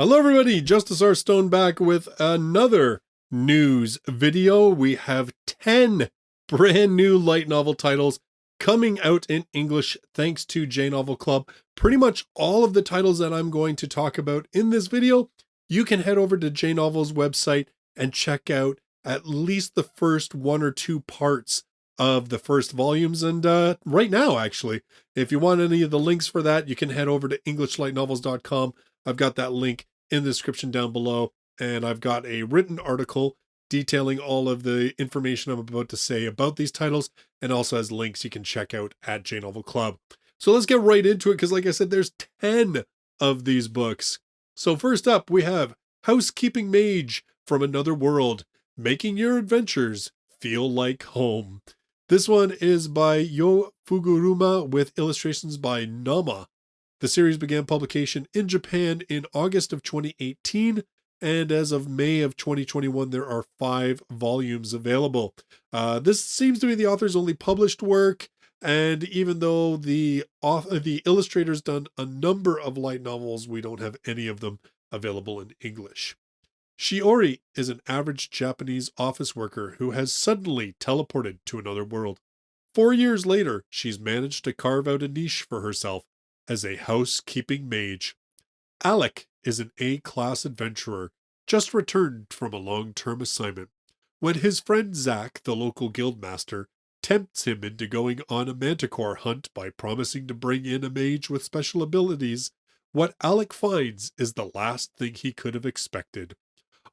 Hello everybody, Justus R back with another news video. We have 10 brand new light novel titles coming out in English thanks to J-Novel Club. Pretty much all of the titles that I'm going to talk about in this video, you can head over to J-Novel's website and check out at least the first one or two parts of the first volumes. And right now, actually, if you want any of the links for that, you can head over to EnglishLightNovels.com. I've got that link in the description down below, and I've got a written article detailing all of the information I'm about to say about these titles, and also has links you can check out at J-Novel Club. So let's get right into it, because like I said, there's 10 of these books. So first up, we have Housekeeping Mage from Another World, making your adventures feel like home. This one is by Yo Fuguruma with illustrations by Nama. The series began publication in Japan in August of 2018, and as of May of 2021, there are 5 volumes available. This seems to be the author's only published work, and even though the illustrator's done a number of light novels, we don't have any of them available in English. Shiori is an average Japanese office worker who has suddenly teleported to another world. 4 years later, she's managed to carve out a niche for herself as a housekeeping mage. Alec is an A-class adventurer, just returned from a long-term assignment. When his friend Zach, the local guildmaster, tempts him into going on a manticore hunt by promising to bring in a mage with special abilities, what Alec finds is the last thing he could have expected.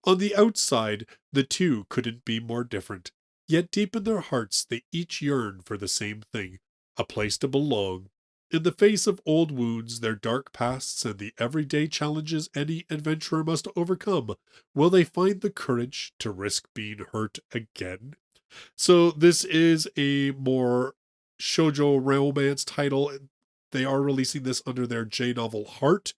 On the outside, the two couldn't be more different, yet deep in their hearts they each yearn for the same thing, a place to belong. In the face of old wounds, their dark pasts, and the everyday challenges any adventurer must overcome, will they find the courage to risk being hurt again? So this is a more shoujo romance title. They are releasing this under their J-Novel Heart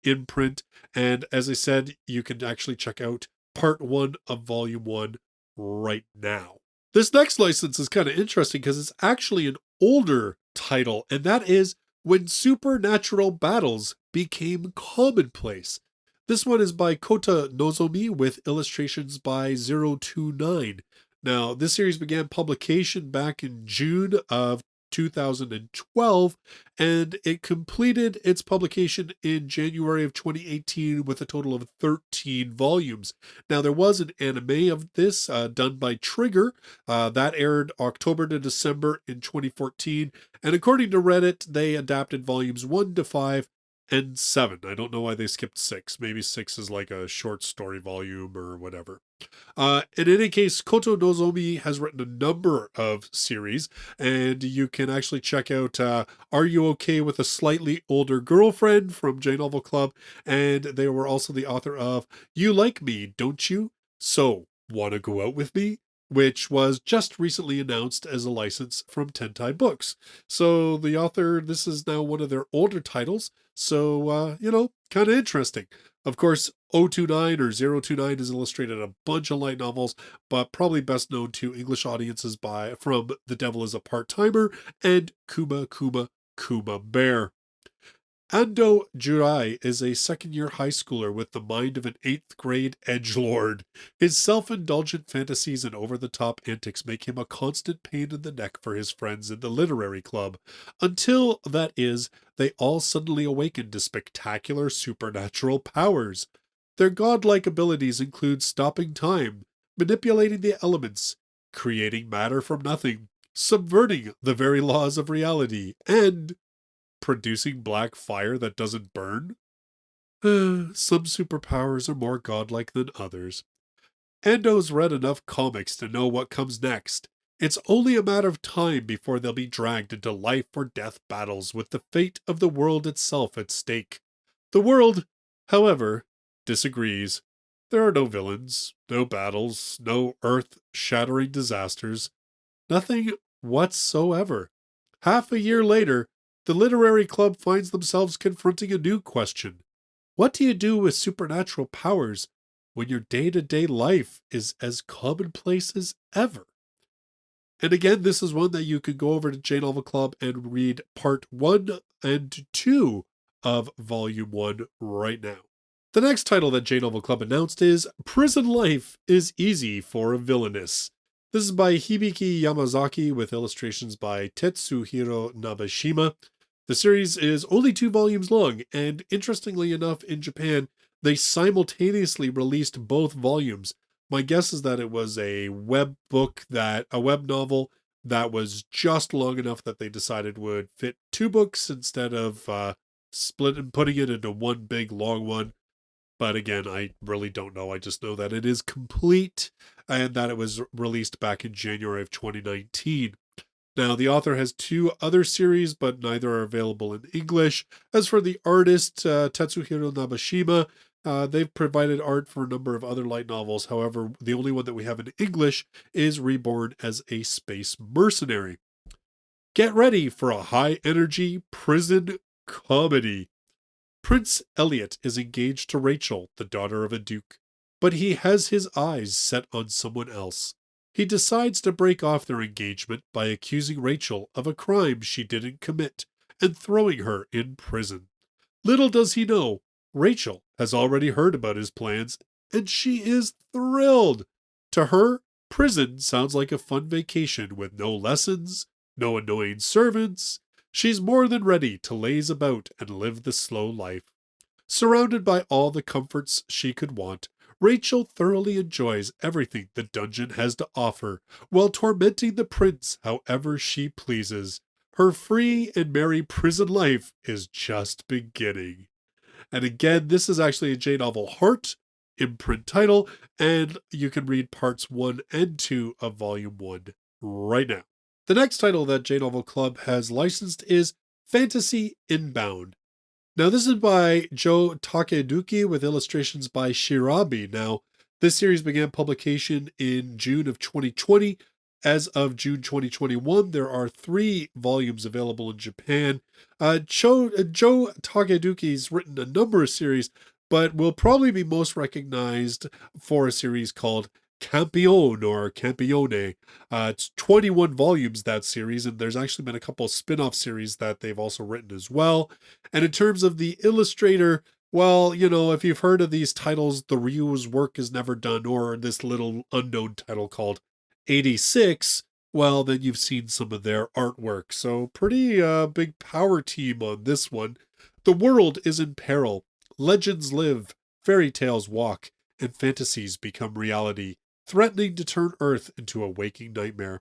imprint, and as I said, you can actually check out part 1 of volume 1 right now. This next license is kind of interesting because it's actually an older title, and that is When Supernatural Battles Became Commonplace. This one is by Kota Nozomi with illustrations by 029. Now, this series began publication back in June of 2012, and it completed its publication in January of 2018 with a total of 13 volumes. Now, there was an anime of this done by Trigger that aired October to December in 2014, and according to Reddit, they adapted volumes 1 to 5 and 7. I don't know why they skipped 6. Maybe 6 is like a short story volume or whatever. In any case, Koto Nozomi has written a number of series, and you can actually check out Are You Okay with a Slightly Older Girlfriend from J-Novel Club, and they were also the author of You Like Me, Don't You? So, Wanna Go Out With Me? Which was just recently announced as a license from Tentai Books. So the author, this is now one of their older titles, so, kind of interesting. Of course, 029 or 029 has illustrated a bunch of light novels, but probably best known to English audiences from The Devil is a Part-Timer and Kuma Kuma Kuma Bear. Ando Jurai is a second-year high schooler with the mind of an 8th grade edgelord. His self-indulgent fantasies and over-the-top antics make him a constant pain in the neck for his friends in the literary club, until, that is, they all suddenly awaken to spectacular supernatural powers. Their godlike abilities include stopping time, manipulating the elements, creating matter from nothing, subverting the very laws of reality, and producing black fire that doesn't burn? Some superpowers are more godlike than others. Ando's read enough comics to know what comes next. It's only a matter of time before they'll be dragged into life or death battles with the fate of the world itself at stake. The world, however, disagrees. There are no villains, no battles, no earth-shattering disasters. Nothing whatsoever. Half a year later, the literary club finds themselves confronting a new question. What do you do with supernatural powers when your day-to-day life is as commonplace as ever? And again, this is one that you can go over to J-Novel Club and read part 1 and 2 of volume 1 right now. The next title that J Novel Club announced is Prison Life is Easy for a Villainess. This is by Hibiki Yamazaki with illustrations by Tetsuhiro Nabeshima. The series is only 2 volumes long, and interestingly enough, in Japan, they simultaneously released both volumes. My guess is that it was a web novel that was just long enough that they decided would fit 2 books instead of putting it into one big long one. But again, I really don't know. I just know that it is complete and that it was released back in January of 2019. Now, the author has 2 other series, but neither are available in English. As for the artist, Tetsuhiro Nabeshima, they've provided art for a number of other light novels. However, the only one that we have in English is Reborn as a Space Mercenary. Get ready for a high-energy prison comedy. Prince Elliot is engaged to Rachel, the daughter of a duke, but he has his eyes set on someone else. He decides to break off their engagement by accusing Rachel of a crime she didn't commit and throwing her in prison. Little does he know, Rachel has already heard about his plans, and she is thrilled. To her, prison sounds like a fun vacation with no lessons, no annoying servants. She's more than ready to laze about and live the slow life. Surrounded by all the comforts she could want, Rachel thoroughly enjoys everything the dungeon has to offer, while tormenting the prince however she pleases. Her free and merry prison life is just beginning. And again, this is actually a J Novel Heart imprint title, and you can read parts 1 and 2 of volume 1 right now. The next title that J Novel Club has licensed is Fantasy Inbound. Now, this is by Joe Takeduki with illustrations by Shirabi. Now, this series began publication in June of 2020. As of June 2021, there are 3 volumes available in Japan. Joe Takeduki's written a number of series, but will probably be most recognized for a series called Campione or Campione. It's 21 volumes, that series, and there's actually been a couple of spin-off series that they've also written as well. And in terms of the illustrator, well, you know, if you've heard of these titles, The Ryu's Work Is Never Done, or this little unknown title called 86, well, then you've seen some of their artwork. So pretty big power team on this one. The world is in peril. Legends live, fairy tales walk, and fantasies become reality, threatening to turn Earth into a waking nightmare.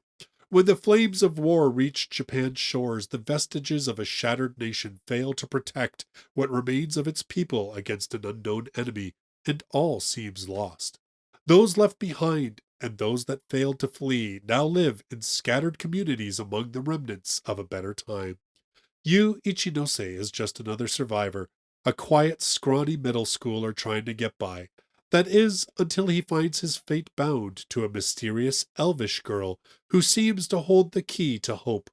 When the flames of war reach Japan's shores, the vestiges of a shattered nation fail to protect what remains of its people against an unknown enemy, and all seems lost. Those left behind and those that failed to flee now live in scattered communities among the remnants of a better time. Yu Ichinose is just another survivor, a quiet, scrawny middle schooler trying to get by. That is, until he finds his fate bound to a mysterious elvish girl who seems to hold the key to hope.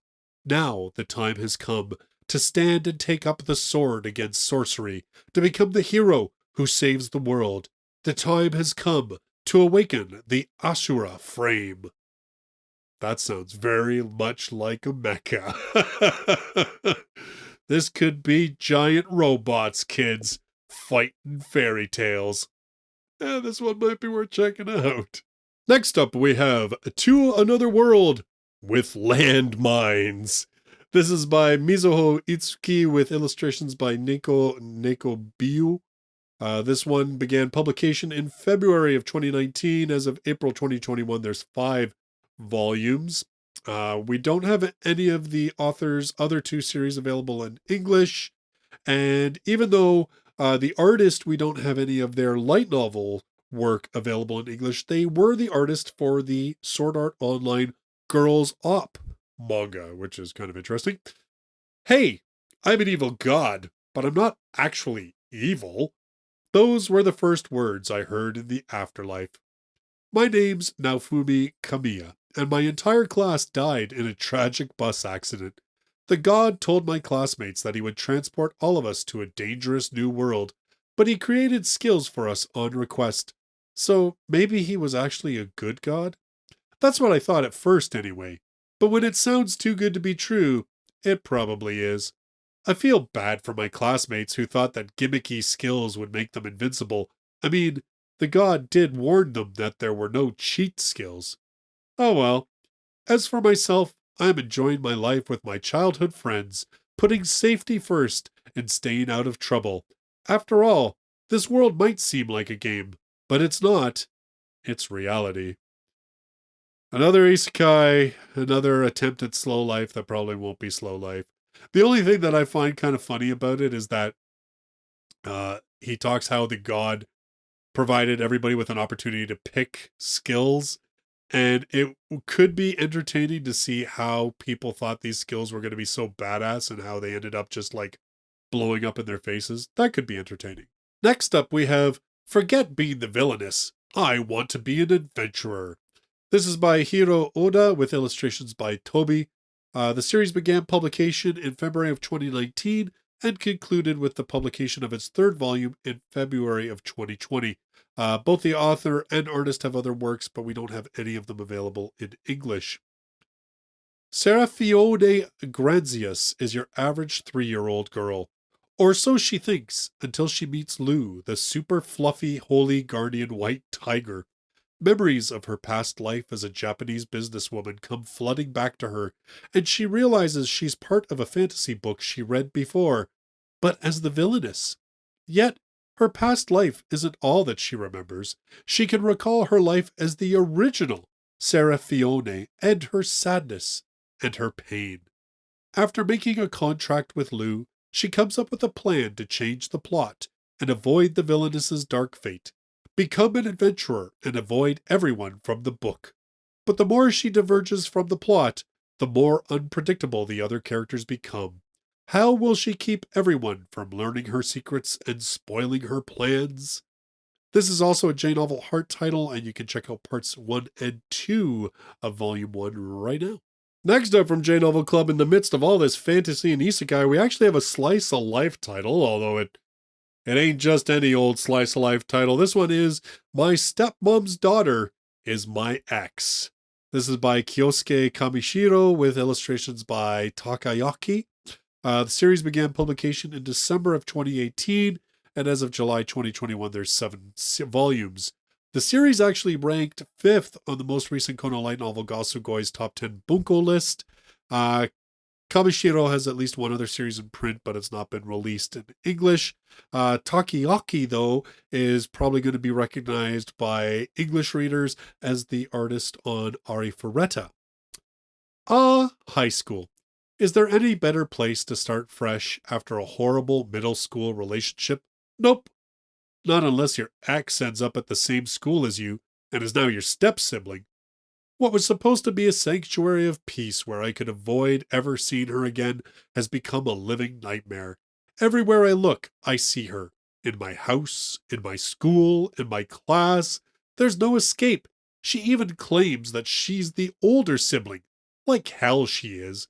Now the time has come to stand and take up the sword against sorcery, to become the hero who saves the world. The time has come to awaken the Asura frame. That sounds very much like a mecha. This could be giant robots, kids, fighting fairy tales. This one might be worth checking out. Next up, we have To Another World with Landmines. This is by Mizuho Itsuki with illustrations by Neko Biu. This one began publication in February of 2019. As of April 2021, there's 5 volumes. We don't have any of the author's other 2 series available in English. And even though the artist, we don't have any of their light novel work available in English, they were the artist for the Sword Art Online Girls Op manga, which is kind of interesting. Hey, I'm an evil god, but I'm not actually evil. Those were the first words I heard in the afterlife. My name's Naofumi Kamiya, and my entire class died in a tragic bus accident. The god told my classmates that he would transport all of us to a dangerous new world, but he created skills for us on request. So maybe he was actually a good god? That's what I thought at first anyway. But when it sounds too good to be true, it probably is. I feel bad for my classmates who thought that gimmicky skills would make them invincible. I mean, the god did warn them that there were no cheat skills. Oh well. As for myself, I am enjoying my life with my childhood friends, putting safety first and staying out of trouble. After all, this world might seem like a game, but it's not. It's reality. Another isekai, another attempt at slow life that probably won't be slow life. The only thing that I find kind of funny about it is that he talks how the god provided everybody with an opportunity to pick skills. And it could be entertaining to see how people thought these skills were going to be so badass and how they ended up just like blowing up in their faces. That could be entertaining. Next up, we have Forget Being the Villainous. I Want to Be an Adventurer. This is by Hiro Oda with illustrations by Toby. The series began publication in February of 2019 and concluded with the publication of its third volume in February of 2020. Both the author and artist have other works, but we don't have any of them available in English. Serafione Granzius is your average 3-year-old girl. Or so she thinks, until she meets Lou, the super fluffy, holy guardian white tiger. Memories of her past life as a Japanese businesswoman come flooding back to her, and she realizes she's part of a fantasy book she read before, but as the villainess. Yet, her past life isn't all that she remembers. She can recall her life as the original Serafione and her sadness and her pain. After making a contract with Lou, she comes up with a plan to change the plot and avoid the villainess's dark fate. Become an adventurer and avoid everyone from the book. But the more she diverges from the plot, the more unpredictable the other characters become. How will she keep everyone from learning her secrets and spoiling her plans? This is also a J-Novel Heart title, and you can check out parts 1 and 2 of Volume 1 right now. Next up from J-Novel Club, in the midst of all this fantasy and isekai, we actually have a slice of life title, although it ain't just any old slice of life title. This one is My Stepmom's Daughter is My Ex. This is by Kyosuke Kamishiro with illustrations by Takayaki. The series began publication in December of 2018, and as of July 2021, there's 7 volumes. The series actually ranked 5th on the most recent Kono light novel Gasugoi's top 10 bunko list. Kamishiro has at least one other series in print, but it's not been released in English. Takayaki, though, is probably going to be recognized by English readers as the artist on Arifureta. High school. Is there any better place to start fresh after a horrible middle school relationship? Nope. Not unless your ex ends up at the same school as you and is now your step-sibling. What was supposed to be a sanctuary of peace where I could avoid ever seeing her again has become a living nightmare. Everywhere I look, I see her. In my house, in my school, in my class. There's no escape. She even claims that she's the older sibling. Like hell she is.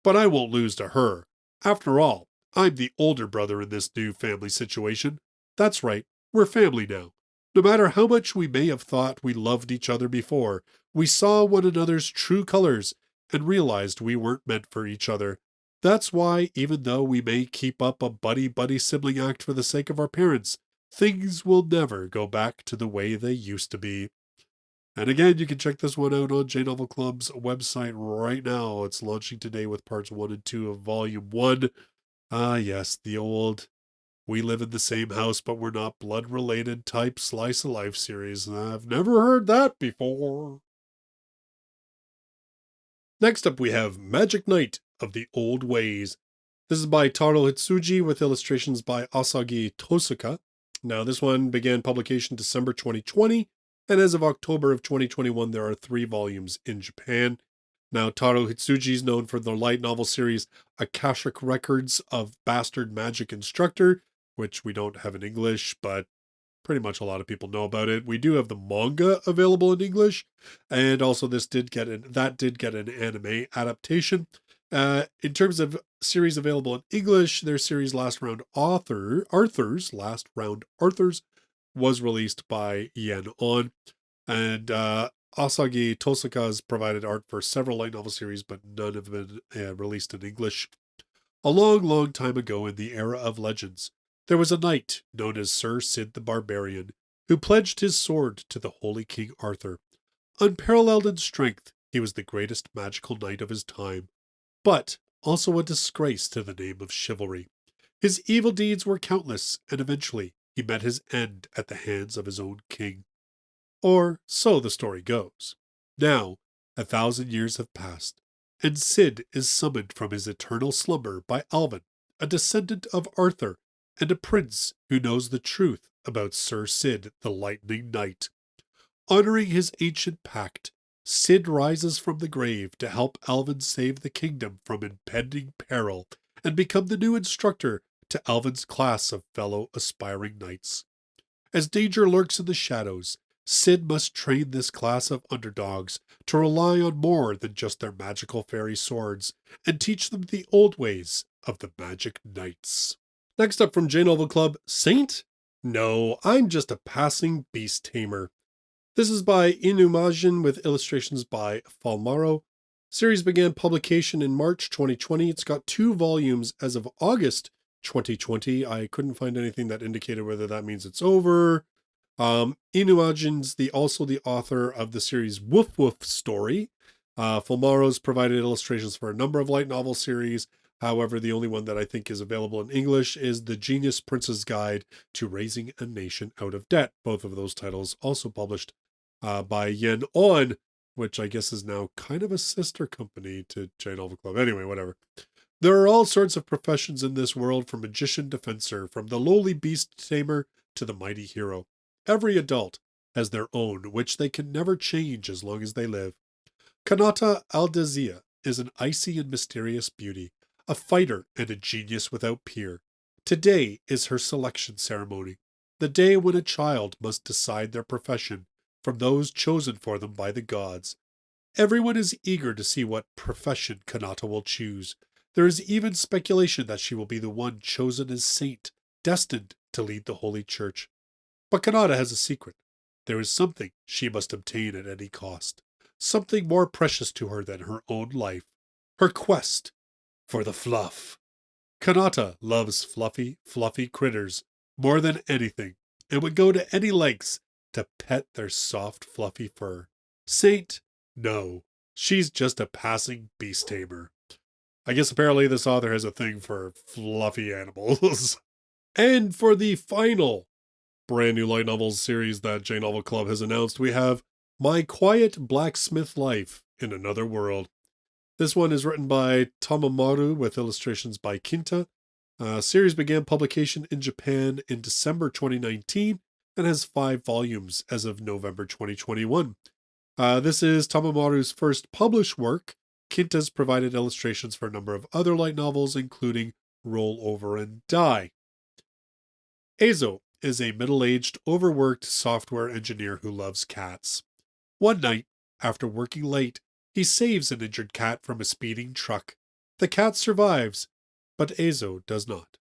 But I won't lose to her. After all, I'm the older brother in this new family situation. That's right, we're family now. No matter how much we may have thought we loved each other before, we saw one another's true colors and realized we weren't meant for each other. That's why, even though we may keep up a buddy-buddy sibling act for the sake of our parents, things will never go back to the way they used to be. And again, you can check this one out on J-Novel Club's website right now. It's launching today with parts 1 and 2 of Volume 1. Yes, the old we live in the same house, but we're not blood-related type slice of life series. I've never heard that before. Next up, we have Magic Knight of the Old Ways. This is by Taro Hitsuji with illustrations by Asagi Tosuka. Now, this one began publication December 2020, and as of October of 2021, there are 3 volumes in Japan. Now, Taro Hitsuji is known for the light novel series Akashic Records of Bastard Magic Instructor, which we don't have in English, but pretty much a lot of people know about it. We do have the manga available in English, and also that did get an anime adaptation. In terms of series available in English, their series Arthur's Last Round Arthurs was released by Yen On, and Asagi Tosuka has provided art for several light novel series, but none have been released in English. A long, long time ago in the era of legends, there was a knight known as Sir Sid the Barbarian, who pledged his sword to the holy King Arthur. Unparalleled in strength, he was the greatest magical knight of his time, but also a disgrace to the name of chivalry. His evil deeds were countless, and eventually he met his end at the hands of his own king. Or so the story goes. Now, 1,000 years have passed, and Sid is summoned from his eternal slumber by Alvin, a descendant of Arthur, and a prince who knows the truth about Sir Sid the Lightning Knight. Honoring his ancient pact, Sid rises from the grave to help Alvin save the kingdom from impending peril and become the new instructor to Alvin's class of fellow aspiring knights. As danger lurks in the shadows, Sid must train this class of underdogs to rely on more than just their magical fairy swords and teach them the old ways of the magic knights. Next up from J-Novel Club, Saint? No, I'm just a passing beast tamer. This is by AnimeNYC with illustrations by Falmaro. Series began publication in March 2020. It's got 2 volumes as of August 2020. I couldn't find anything that indicated whether that means it's over. AnimeNYC's also the author of the series Woof Woof Story. Falmaro's provided illustrations for a number of light novel series. However, the only one that I think is available in English is The Genius Prince's Guide to Raising a Nation Out of Debt. Both of those titles also published by Yen On, which I guess is now kind of a sister company to J-Novel Club. Anyway, whatever. There are all sorts of professions in this world, from magician to fencer, from the lowly beast tamer to the mighty hero. Every adult has their own, which they can never change as long as they live. Kanata Aldezia is an icy and mysterious beauty, a fighter and a genius without peer. Today is her selection ceremony, the day when a child must decide their profession from those chosen for them by the gods. Everyone is eager to see what profession Kanata will choose. There is even speculation that she will be the one chosen as saint, destined to lead the Holy Church. But Kanata has a secret. There is something she must obtain at any cost, something more precious to her than her own life, her quest for the fluff. Kanata loves fluffy, fluffy critters more than anything, and would go to any lengths to pet their soft, fluffy fur. Saint? No, she's just a passing beast tamer. I guess apparently this author has a thing for fluffy animals. And for the final brand new light novels series that J-Novel Club has announced, we have My Quiet Blacksmith Life in Another World. This one is written by Tamer with illustrations by Kinta. Series began publication in Japan in December 2019 and has 5 volumes as of November 2021. This is Tamamaru's first published work. Kinta's provided illustrations for a number of other light novels, including Roll Over and Die. Eizo is a middle-aged, overworked software engineer who loves cats. One night, after working late, he saves an injured cat from a speeding truck. The cat survives, but Eizo does not.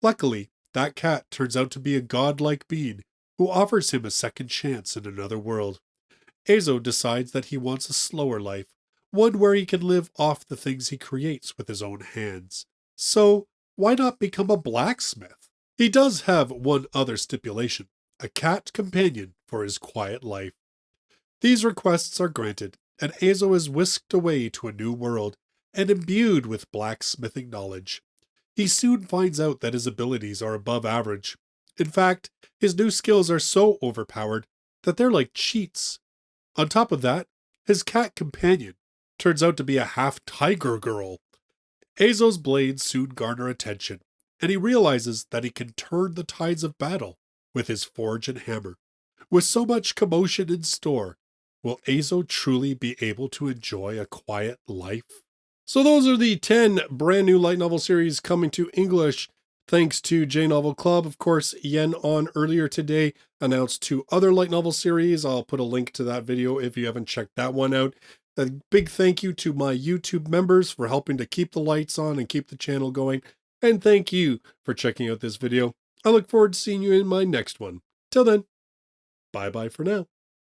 Luckily, that cat turns out to be a godlike being who offers him a second chance in another world. Eizo decides that he wants a slower life, one where he can live off the things he creates with his own hands. So, why not become a blacksmith? He does have one other stipulation, a cat companion for his quiet life. These requests are granted, and Eizo is whisked away to a new world and imbued with blacksmithing knowledge. He soon finds out that his abilities are above average. In fact, his new skills are so overpowered that they're like cheats. On top of that, his cat companion turns out to be a half-tiger girl. Eizo's blades soon garner attention, and he realizes that he can turn the tides of battle with his forge and hammer. With so much commotion in store, will Eizo truly be able to enjoy a quiet life? So those are the 10 brand new light novel series coming to English thanks to J-Novel Club. Of course, Yen On earlier today announced 2 other light novel series. I'll put a link to that video if you haven't checked that one out. A big thank you to my YouTube members for helping to keep the lights on and keep the channel going. And thank you for checking out this video. I look forward to seeing you in my next one. Till then, bye-bye for now.